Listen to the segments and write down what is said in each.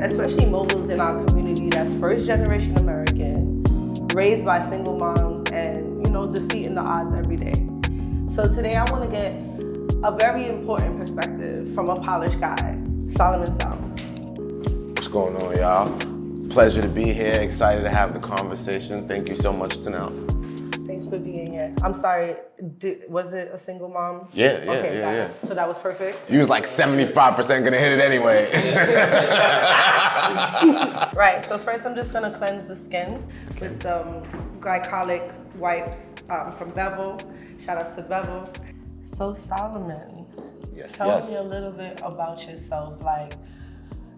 especially moguls in our community that's first generation American, raised by single moms, and defeating the odds every day. So today I want to get a very important perspective from a polished guy, Solomon Sounds. What's going on, y'all? Pleasure to be here. Excited to have the conversation. Thank you so much, Teni. Thanks for being here. I'm sorry, was it a single mom? Yeah. So that was perfect? You was like 75% gonna hit it anyway. Right, so first I'm just gonna cleanse the skin with some glycolic wipes from Bevel. Shout outs to Bevel. So Solomon, tell me a little bit about yourself. Like,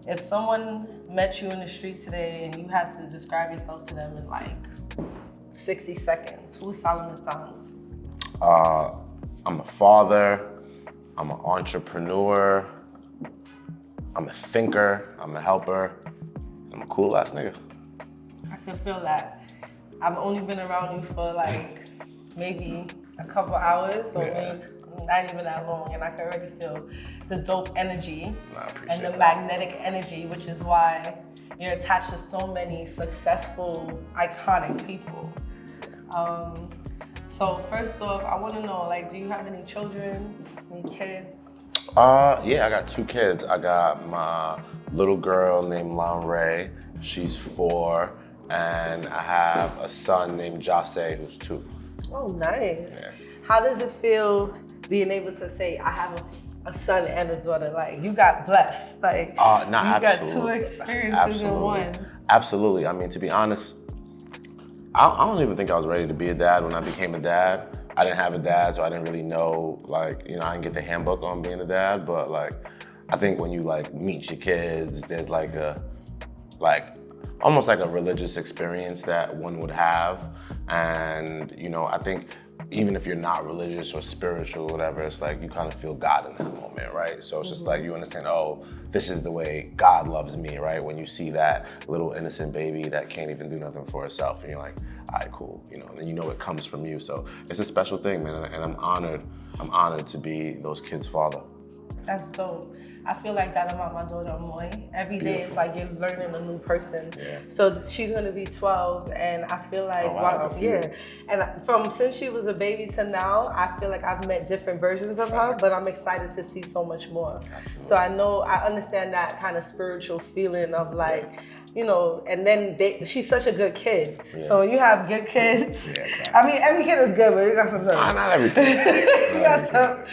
if someone met you in the street today and you had to describe yourself to them in like 60 seconds, who's Solomon Sounds? I'm a father, I'm an entrepreneur, I'm a thinker, I'm a helper, I'm a cool ass nigga. I can feel that. I've only been around you for like maybe a couple hours or maybe not even that long, and I can already feel the dope energy and the magnetic energy, which is why you're attached to so many successful, iconic people. So first off, I want to know, like, do you have any children, any kids? Yeah, I got 2 kids. I got my little girl named Ray. She's 4, and I have a son named Jase, who's 2. Oh, nice. Yeah. How does it feel being able to say, I have a son and a daughter? Like, you got blessed. Like, you got 2 experiences in one. Absolutely. I mean, to be honest, I don't even think I was ready to be a dad when I became a dad. I didn't have a dad, so I didn't really know, like, I didn't get the handbook on being a dad, but like, I think when you like meet your kids, there's like almost like a religious experience that one would have. And, I think even if you're not religious or spiritual or whatever, it's like you kind of feel God in that moment, right? So it's just like you understand, oh, this is the way God loves me, right? When you see that little innocent baby that can't even do nothing for herself, and you're like, all right, cool, and then it comes from you. So it's a special thing, man, and I'm honored to be those kids' father. That's dope. I feel like that about my daughter, Moy. Every day it's like you're learning a new person. Yeah. So she's gonna be 12, and I feel like, And since she was a baby to now, I feel like I've met different versions of her, but I'm excited to see so much more. Absolutely. So I understand that kind of spiritual feeling of like, and then she's such a good kid. Yeah. So when you have good kids, I mean, every kid is good, but you got some nerves. Not every kid. You got some.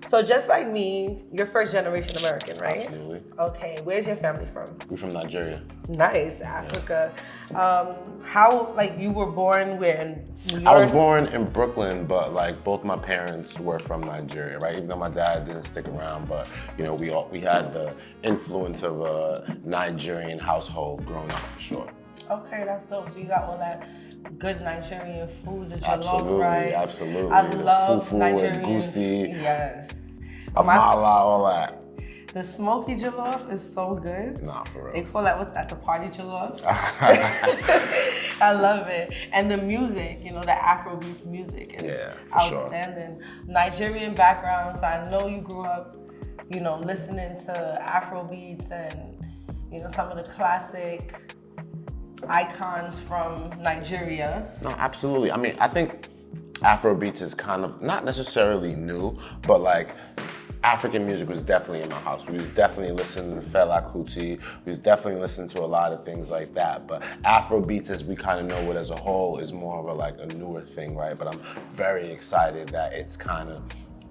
So just like me, you're first generation American, right? Absolutely. Okay, where's your family from? We're from Nigeria. Nice, Africa. How, like, you were born where, in New York? I was born in Brooklyn, but like both my parents were from Nigeria, right? Even though my dad didn't stick around, but we had the influence of a Nigerian household growing up for sure. Okay, that's dope. So you got all that good Nigerian food, the jollof rice. Absolutely. I love fufu Nigerian. And goosey. Yes. Amala, all that. The smoky jollof is so good. Nah, for real. They call that, what's that, the party jollof? I love it. And the music, the Afrobeats music is outstanding. Sure. Nigerian background, so I know you grew up, listening to Afrobeats and, some of the classic icons from Nigeria. No, absolutely. I mean, I think Afrobeats is kind of not necessarily new, but like African music was definitely in my house. We was definitely listening to Fela Kuti. We was definitely listening to a lot of things like that. But Afrobeats, as we kind of know it as a whole, is more of a newer thing, right? But I'm very excited that it's kind of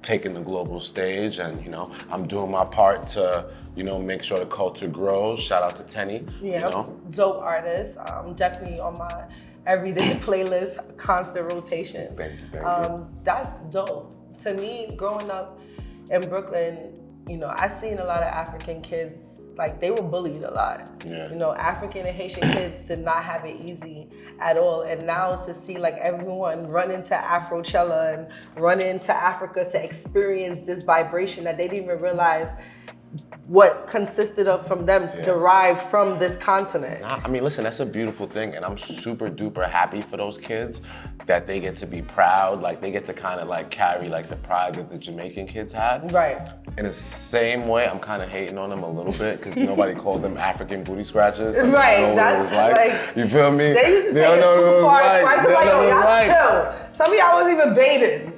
taking the global stage, and I'm doing my part to make sure the culture grows. Shout out to Teni. Yeah, dope artist. Definitely on my everyday playlist, constant rotation. Thank you. That's dope. To me, growing up in Brooklyn, I seen a lot of African kids, like, they were bullied a lot. Yeah. African and Haitian kids did not have it easy at all. And now to see like everyone run into Afrochella and run into Africa to experience this vibration that they didn't even realize what consisted of from them derived from this continent. I mean, listen, that's a beautiful thing, and I'm super duper happy for those kids that they get to be proud, like they get to kind of like carry like the pride that the Jamaican kids had. Right. In the same way, I'm kind of hating on them a little bit because nobody called them African booty scratchers. So right, that's like, you feel me? They used to take it too far. Like, yo, y'all chill. Some of y'all wasn't even baited.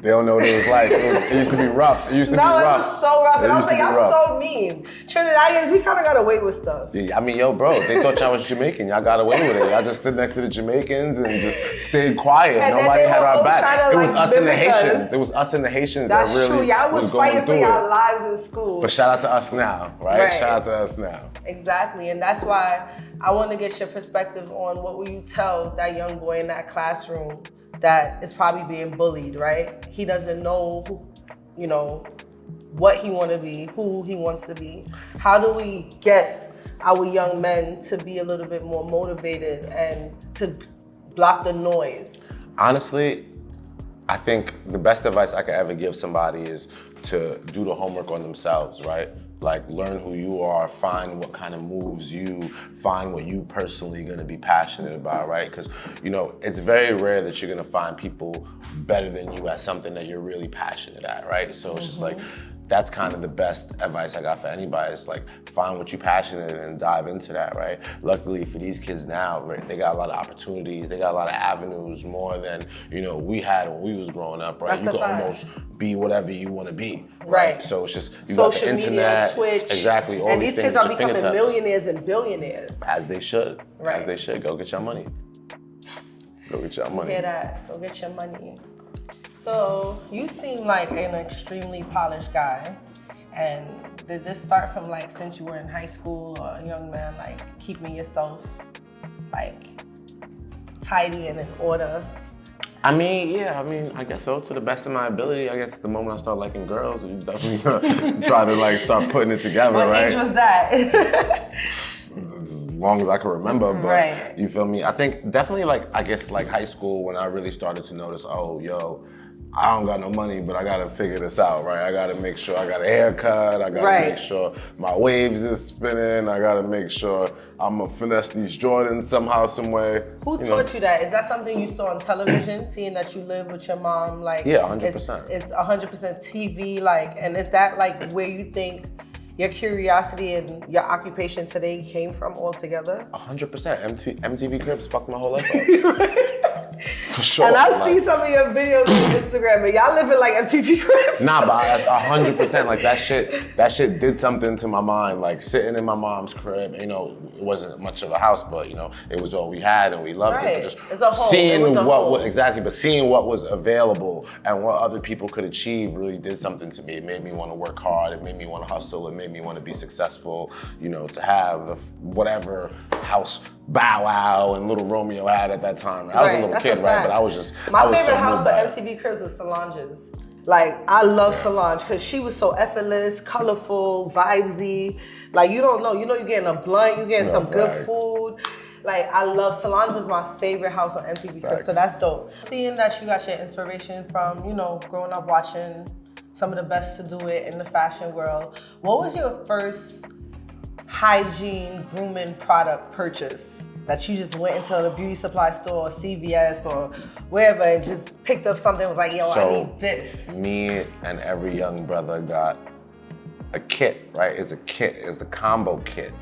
They don't know what it was like. It used to be rough. It used to be rough. No, it was so rough. And I was like, y'all so mean. Trinidadians, we kind of got away with stuff. Yeah, I mean, yo, bro, they thought y'all was Jamaican. Y'all got away with it. Y'all just stood next to the Jamaicans and just stayed quiet. And nobody had our back. It was like, us and the Haitians. It was us and the Haitians that really That's true. Y'all was fighting for y'all lives in school. But shout out to us now, right? Shout out to us now. Exactly. And that's why I want to get your perspective on what will you tell that young boy in that classroom that is probably being bullied, right? He doesn't know, what he want to be, who he wants to be. How do we get our young men to be a little bit more motivated and to block the noise? Honestly, I think the best advice I could ever give somebody is to do the homework on themselves, right? Like, learn who you are, find what kind of moves you, find what you personally gonna be passionate about, right? Because, it's very rare that you're gonna find people better than you at something that you're really passionate at, right? So it's just like, that's kind of the best advice I got for anybody. It's like, find what you're passionate in and dive into that, right? Luckily for these kids now, right, they got a lot of opportunities, they got a lot of avenues, more than, we had when we was growing up, right? That's you can almost be whatever you want to be, right? So it's just, you social got the media, internet, Twitch, exactly, all and these kids things are becoming millionaires and billionaires. As they should, right? As they should. Go get your money. Go get your money. Hear that? Go get your money. So you seem like an extremely polished guy. And did this start from like since you were in high school or a young man, like keeping yourself like tidy and in order? I guess so, to the best of my ability. I guess the moment I start liking girls, you definitely try to like start putting it together, right? What age was that? As long as I can remember, but right. You feel me? I think definitely like high school when I really started to notice, I don't got no money, but I gotta figure this out, right? I gotta make sure I got a haircut. I gotta make sure my waves is spinning. I gotta make sure I'm gonna finesse these Jordans somehow, some way. Who taught you that? Is that something you saw on television, seeing that you live with your mom? Like, yeah, 100%. It's 100% TV, like, and is that like where you think your curiosity and your occupation today came from altogether? 100%. MTV Cribs fucked my whole life up. For sure. And I see some of your videos on Instagram, and y'all living like MTV Cribs. Nah, but 100%. Like that shit did something to my mind. Like sitting in my mom's crib, it wasn't much of a house, but it was all we had and we loved it. But just it's a home. Seeing but seeing what was available and what other people could achieve really did something to me. It made me want to work hard. It made me want to hustle. It made me want to be successful. To have whatever house Bow Wow and Little Romeo had at that time. I was a little kid, right? But I was just my favorite house for MTV Cribs was Solange's. Like, I love Solange because she was so effortless, colorful, vibesy. Like, you don't know. You're getting a blunt, you're getting some good food. Like, I love Solange was my favorite house on MTV Cribs, so that's dope. Seeing that you got your inspiration from, growing up watching some of the best to do it in the fashion world, what was your first hygiene grooming product purchase that you just went into the beauty supply store or CVS or wherever and just picked up something and was like, I need this? Me and every young brother got a kit, right? It's a kit, it's the combo kit.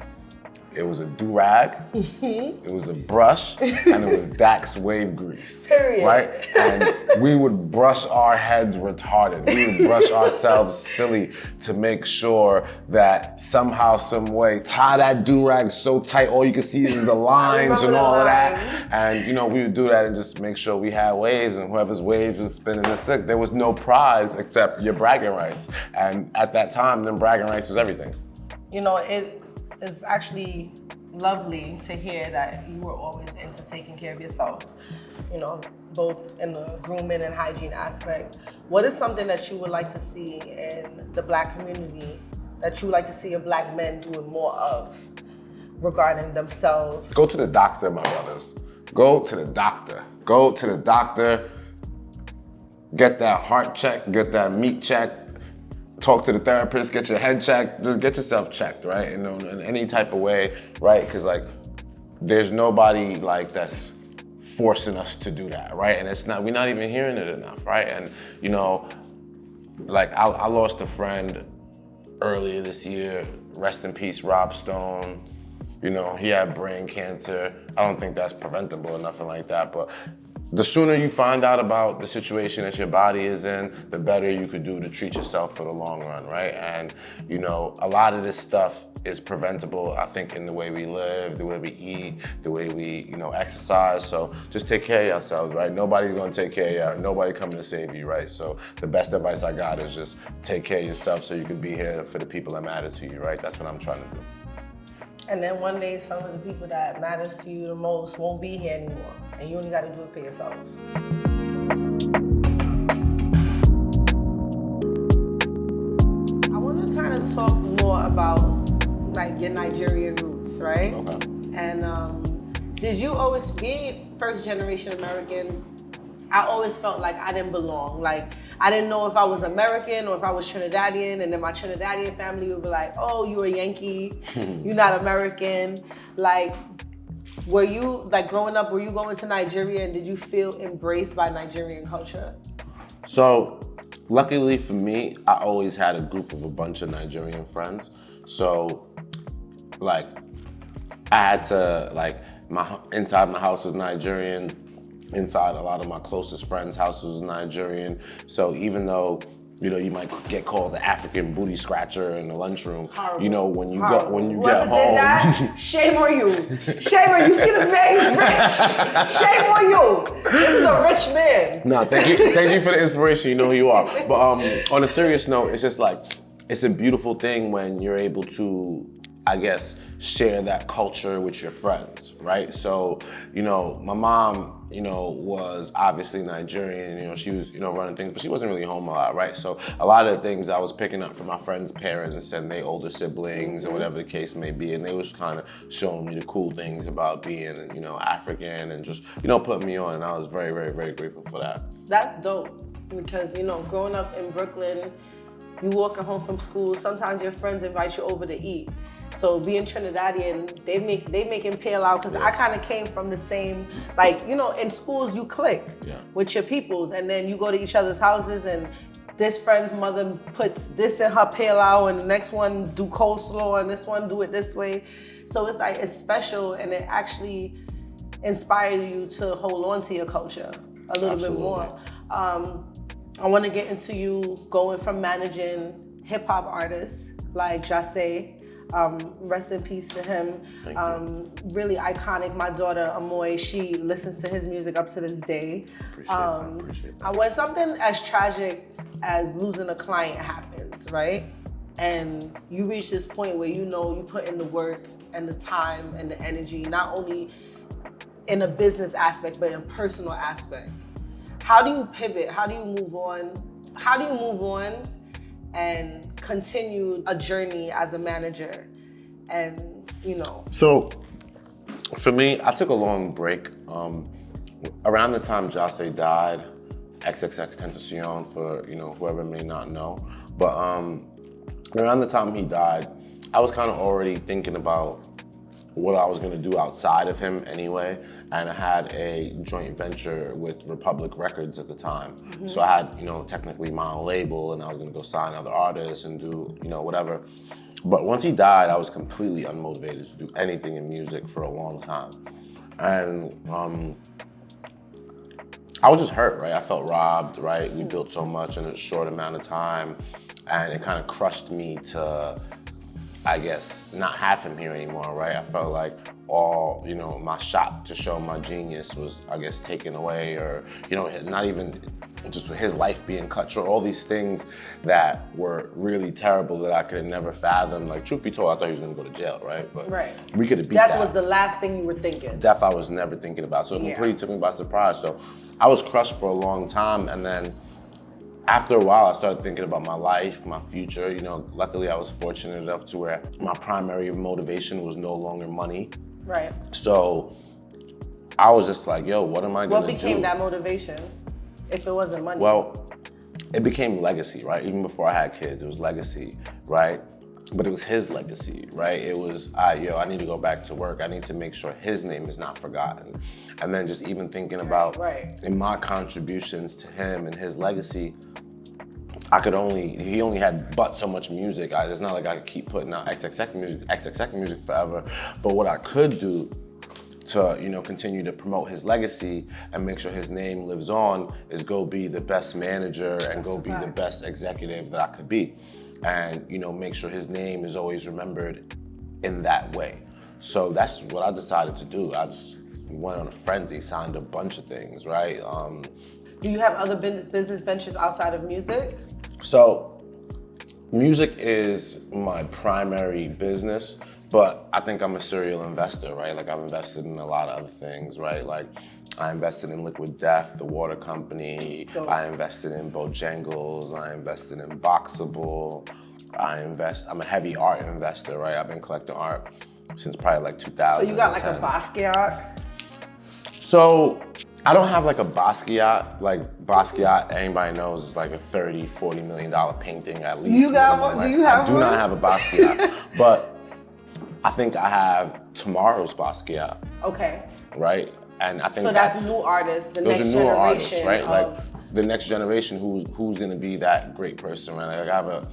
It was a do-rag, it was a brush, and it was Dax wave grease. Period. Right? And we would brush our heads retarded. We would brush ourselves silly to make sure that somehow, some way, tie that do-rag so tight, all you can see is the lines and all of that. And we would do that and just make sure we had waves, and whoever's waves was spinning the sick. There was no prize except your bragging rights. And at that time, them bragging rights was everything. It's actually lovely to hear that you were always into taking care of yourself, both in the grooming and hygiene aspect. What is something that you would like to see in the Black community, that you would like to see Black men doing more of regarding themselves? Go to the doctor, my brothers. Go to the doctor. Go to the doctor, get that heart check, get that meat check. talk to the therapist, get your head checked, just get yourself checked, right? In any type of way, right? Because like, there's nobody like that's forcing us to do that, right? And we're not even hearing it enough, right? And you know, like I lost a friend earlier this year, rest in peace, Rob Stone. You know, he had brain cancer. I don't think that's preventable or nothing like that, but the sooner you find out about the situation that your body is in, the better you could do to treat yourself for the long run, right? And, you know, a lot of this stuff is preventable, I think, in the way we live, the way we eat, the way we, you know, exercise. So just take care of yourselves, right? Nobody's gonna take care of you. Nobody coming to save you, right? So the best advice I got is just take care of yourself so you can be here for the people that matter to you, right? That's what I'm trying to do. And then one day, some of the people that matters to you the most won't be here anymore, and you only got to do it for yourself. I want to kind of talk more about like your Nigerian roots, right? Okay. And did you always, being first generation American, I always felt like I didn't belong. Like, I didn't know if I was American or if I was Trinidadian, and then my Trinidadian family would be like, oh, you're a Yankee, you're not American. Like, were you, like growing up, were you going to Nigeria and did you feel embraced by Nigerian culture? So, luckily for me, I always had a group of a bunch of Nigerian friends. So, like, I had to, like, inside my house is Nigerian. Inside a lot of my closest friends' houses was Nigerian. So even though, you know, you might get called the African booty scratcher in the lunchroom, horrible. You know, when you Whoever get home. did that, shame on you. Shame on you. You see this man, he's rich. Shame on you. This is a rich man. No, thank you for the inspiration. You know who you are. But on a serious note, it's just like, it's a beautiful thing when you're able to, I guess, share that culture with your friends, right? So, you know, my mom, you know, was obviously Nigerian, you know, she was, you know, running things, but she wasn't really home a lot, right? So a lot of the things I was picking up from my friends' parents and their older siblings or whatever the case may be, and they was kind of showing me the cool things about being, you know, African and just, you know, putting me on, and I was very, very, very grateful for that. That's dope, because, you know, growing up in Brooklyn, you walking home from school, sometimes your friends invite you over to eat. So being Trinidadian, they making pale out, because I kind of came from the same, like, you know, in schools you click with your peoples, and then you go to each other's houses, and this friend's mother puts this in her pale out, and the next one do coleslaw, and this one do it this way. So it's like, it's special, and it actually inspires you to hold on to your culture a little bit more. I want to get into you going from managing hip hop artists like Jase. Rest in peace to him. Really iconic. My daughter Amoy, she listens to his music up to this day. Appreciate that. When something as tragic as losing a client happens, right? And you reach this point where you know you put in the work and the time and the energy, not only in a business aspect, but in a personal aspect. How do you pivot? How do you move on? How do you move on and continue a journey as a manager? And, you know. So, for me, I took a long break. Around the time Jase died, XXXTentacion, for, you know, whoever may not know. But around the time he died, I was kind of already thinking about what I was gonna do outside of him anyway. And I had a joint venture with Republic Records at the time. So I had, you know, technically my own label, and I was gonna go sign other artists and do, you know, whatever. But once he died, I was completely unmotivated to do anything in music for a long time. And I was just hurt, right? I felt robbed, right? We built so much in a short amount of time, and it kind of crushed me to, I guess, not have him here anymore, right? I felt like all, you know, my shot to show my genius was, I guess, taken away, or, you know, not even just with his life being cut short, all these things that were really terrible that I could have never fathomed. Like, truth be told, I thought he was gonna go to jail, right? But we could have beat that. Death was the last thing you were thinking. Death I was never thinking about, so it completely took me by surprise. So I was crushed for a long time, and then after a while, I started thinking about my life, my future. You know, luckily I was fortunate enough to where my primary motivation was no longer money. Right. So I was just like, yo, what am I gonna do? What became that motivation, if it wasn't money? Well, it became legacy, right? Even before I had kids, it was legacy, right? But it was his legacy, right? It was, I need to go back to work. I need to make sure his name is not forgotten. And then just even thinking about in my contributions to him and his legacy, he only had but so much music. It's not like I could keep putting out XXX music forever. But what I could do to, continue to promote his legacy and make sure his name lives on is go be the best manager and go be the best executive that I could be. And, make sure his name is always remembered in that way. So that's what I decided to do. I just went on a frenzy, signed a bunch of things, right? Do you have other business ventures outside of music? So music is my primary business, but I think I'm a serial investor, right? Like I've invested in a lot of other things, right? Like I invested in Liquid Death, the water company. I invested in Bojangles. I invested in Boxable. I'm a heavy art investor, right? I've been collecting art since probably like 2000. So you got like a Basquiat? So I don't have like a Basquiat. Like Basquiat, anybody knows, is like a $30, $40 million painting at least. You got one? Like, do you have one? I do not have a Basquiat, but I think I have tomorrow's Basquiat. Okay. Right? And I think so that's new artists, those are new artists, right? Like the next generation who's gonna be that great person, right? Like I have a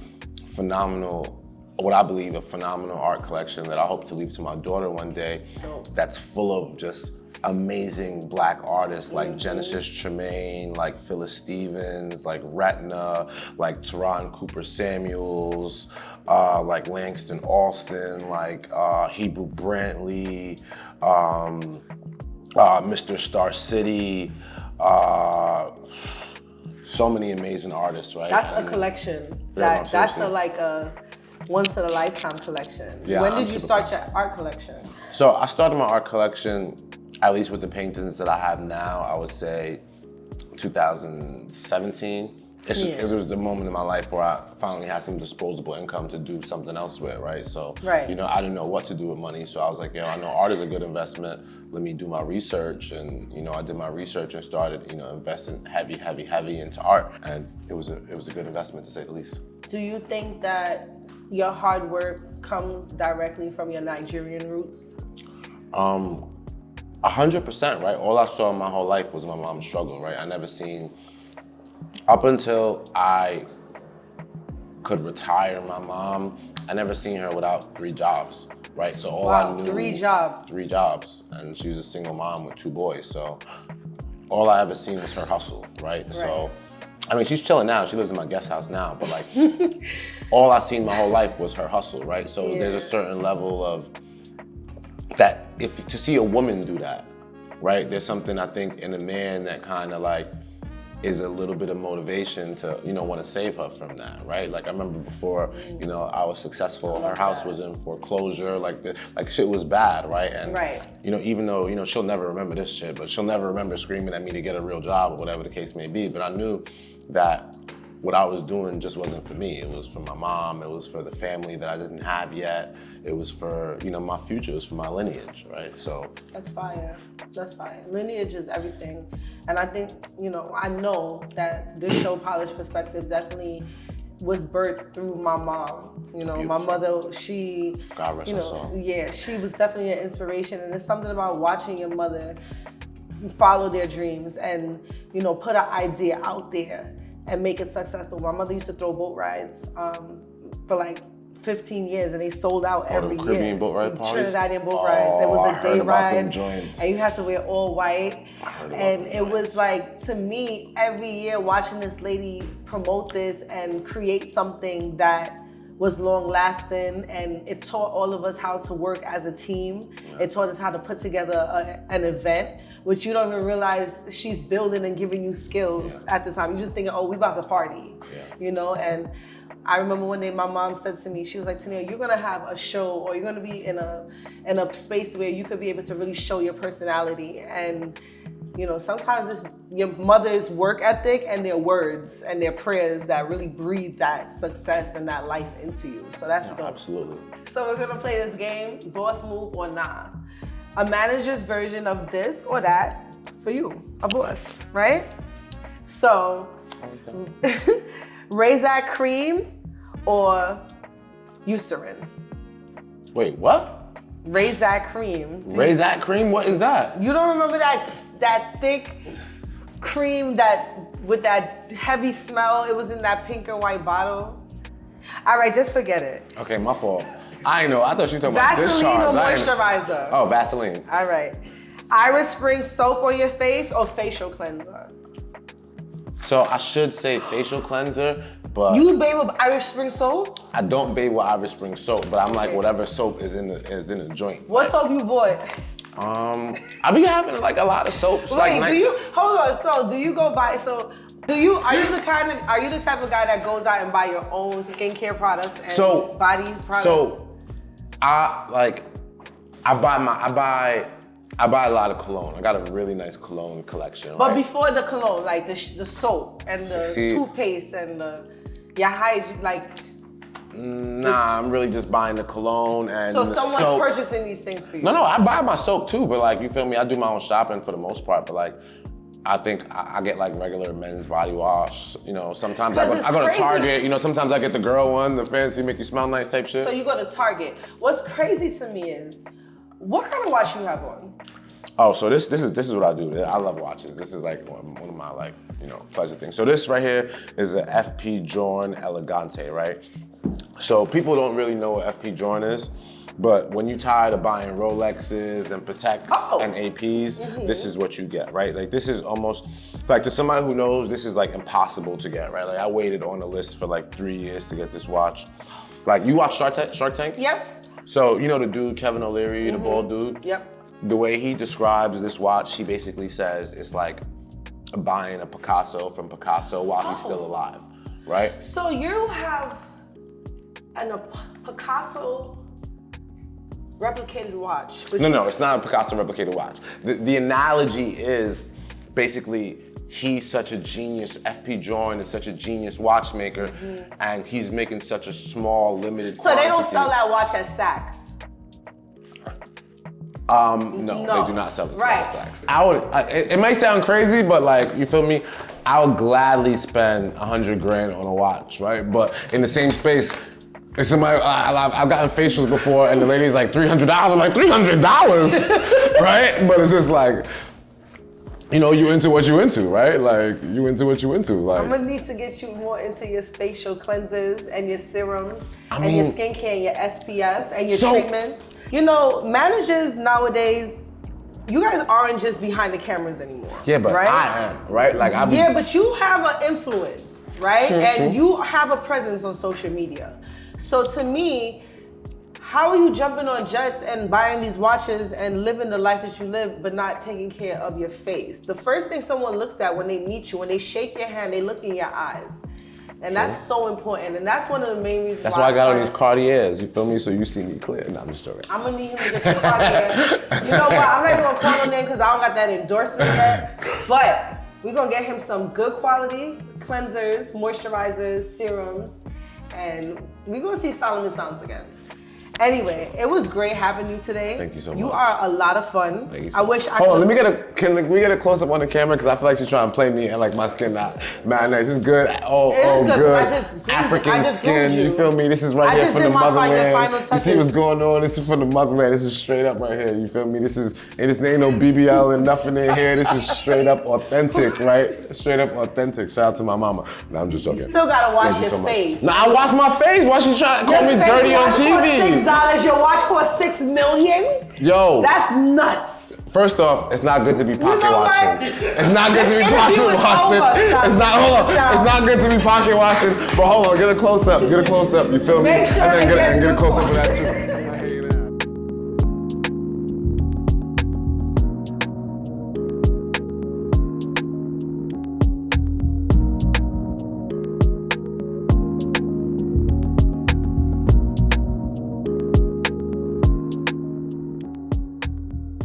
phenomenal art collection that I hope to leave to my daughter one day. That's full of just amazing Black artists like Genesis Tremaine, like Phyllis Stevens, like Retina, like Teron Cooper Samuels, like Langston Alston, like Hebrew Brantley, Mr. Star City, so many amazing artists, right? That's a collection. That's a once in a lifetime collection. Yeah, when did you start your art collection? So I started my art collection, at least with the paintings that I have now, I would say 2017. It was the moment in my life where I finally had some disposable income to do something else with, right? So, I didn't know what to do with money. So I was like, I know art is a good investment. Let me do my research. And, I did my research and started, investing heavy into art. And it was a good investment, to say the least. Do you think that your hard work comes directly from your Nigerian roots? 100%, right? All I saw my whole life was my mom struggle, right? I never seen, up until I could retire my mom, I never seen her without 3 jobs, right? So all I knew— 3 jobs? 3 jobs, and she was a single mom with 2 boys, so all I ever seen was her hustle, right? So, I mean, she's chilling now, she lives in my guest house now, but like, all I seen my whole life was her hustle, right? So there's a certain level of that, to see a woman do that, right? There's something I think in a man that kind of like is a little bit of motivation to, want to save her from that, right? Like I remember before, I was successful, her house was in foreclosure, like shit was bad, right? And even though, she'll never remember this shit, but she'll never remember screaming at me to get a real job or whatever the case may be. But I knew that what I was doing just wasn't for me. It was for my mom, it was for the family that I didn't have yet. It was for, my future, it was for my lineage, right? So. That's fire, that's fire. Lineage is everything. And I think, I know that this show, Polished Perspective, definitely was birthed through my mom. Beautiful. My mother, she, God rest her soul. Yeah, she was definitely an inspiration. And there's something about watching your mother follow their dreams and, put an idea out there and make it successful. My mother used to throw boat rides for like 15 years, and they sold out every year. Caribbean boat ride parties? Trinidadian boat rides. It was a day ride, them joints. and you had to wear all white. And it was like, to me, every year watching this lady promote this and create something that was long lasting, and it taught all of us how to work as a team. It taught us how to put together an event, which you don't even realize she's building and giving you skills at the time. You just thinking, we about to party, And I remember one day my mom said to me, she was like, Teni, you're gonna have a show, or you're gonna be in a space where you could be able to really show your personality. And sometimes it's your mother's work ethic and their words and their prayers that really breathe that success and that life into you. So that's dope. Absolutely. So we're gonna play this game, boss move or nah. A manager's version of this or that for you, a boss, right? So Razak cream or Eucerin? Wait, what? Razak cream. Razak cream? What is that? You don't remember that thick cream with that heavy smell? It was in that pink and white bottle. All right, just forget it. Okay, my fault. I know. I thought you were talking about discharge. Vaseline or moisturizer? Oh, Vaseline. All right. Iris Spring soap on your face or facial cleanser? So I should say facial cleanser, but you bathe with Irish Spring soap? I don't bathe with Irish Spring soap, but I'm like whatever soap is in the joint. What soap you bought? I be having like a lot of soaps. Wait, hold on? So do you go buy? Are you the type of guy that goes out and buy your own skincare products and body products? So I buy a lot of cologne. I got a really nice cologne collection. But before the cologne, like the soap and the toothpaste and your hygiene, like. Nah, I'm really just buying the cologne and the soap. So someone's purchasing these things for you? No, I buy my soap too, but like, you feel me? I do my own shopping for the most part, but like, I think I get like regular men's body wash. You know, sometimes I go to Target. You know, sometimes I get the girl one, the fancy, make you smell nice type shit. So you go to Target. What's crazy to me is, what kind of watch you have on? Oh, so this is what I do. I love watches. This is like one of my like, you know, pleasure things. So this right here is a FP Journe Elegante, right? So people don't really know what FP Journe is, but when you're tired of buying Rolexes and Pateks and APs, this is what you get, right? Like this is almost, like to somebody who knows, this is like impossible to get, right? Like I waited on the list for like 3 years to get this watch. Like you watch Shark Tank? Yes. So you know the dude, Kevin O'Leary, the bald dude? Yep. The way he describes this watch, he basically says it's like buying a Picasso from Picasso while he's still alive, right? So you have a Picasso replicated watch. No, it's not a Picasso replicated watch. The analogy is basically he's such a genius, FP Journe is such a genius watchmaker, and he's making such a small, limited quantity. So they don't sell that watch at Saks? No, they do not sell this at Saks. It might sound crazy, but like, you feel me? I would gladly spend 100 grand on a watch, right? But in the same space, if somebody, I've gotten facials before and the lady's like $300, I'm like, $300, right? But it's just like, you know, you into what you into, right? Like, you into what you into. Like, I'm gonna need to get you more into your facial cleansers and your serums and your skincare and your SPF and your treatments. You know, managers nowadays, you guys aren't just behind the cameras anymore. Yeah, but right? I am, right? Like yeah, but you have an influence, right? True. You have a presence on social media. So to me, how are you jumping on jets and buying these watches and living the life that you live, but not taking care of your face? The first thing someone looks at when they meet you, when they shake your hand, they look in your eyes. And that's so important. And that's one of the main reasons that's why I got on these Cartiers, you feel me? So you see me clear. No, I'm just joking. I'm gonna need him to get the Cartier. You know what? I'm not even gonna call no name because I don't got that endorsement yet. But we're gonna get him some good quality cleansers, moisturizers, serums, and we're gonna see Solomon Sounds again. Anyway, it was great having you today. Thank you so much. You are a lot of fun. Thank you so much. Hold on, can we get a close up on the camera? Because I feel like she's trying to play me and like my skin not mad nice. It's good. Good. African skin. You feel me? This is right here from the motherland. You see what's going on? This is from the motherland. This is straight up right here. You feel me? This ain't no BBL and nothing in here. This is straight up authentic, right? Straight up authentic. Shout out to my mama. No, I'm just joking. You still gotta wash your face. No, I wash my face. Why she trying to call me dirty on TV? Your watch cost $6 million? Yo. That's nuts. First off, it's not good to be pocket watching. It's not good to be pocket watching. It's not good to be pocket watching. But hold on, get a close up. You feel me? Make sure and then get a close up of that too.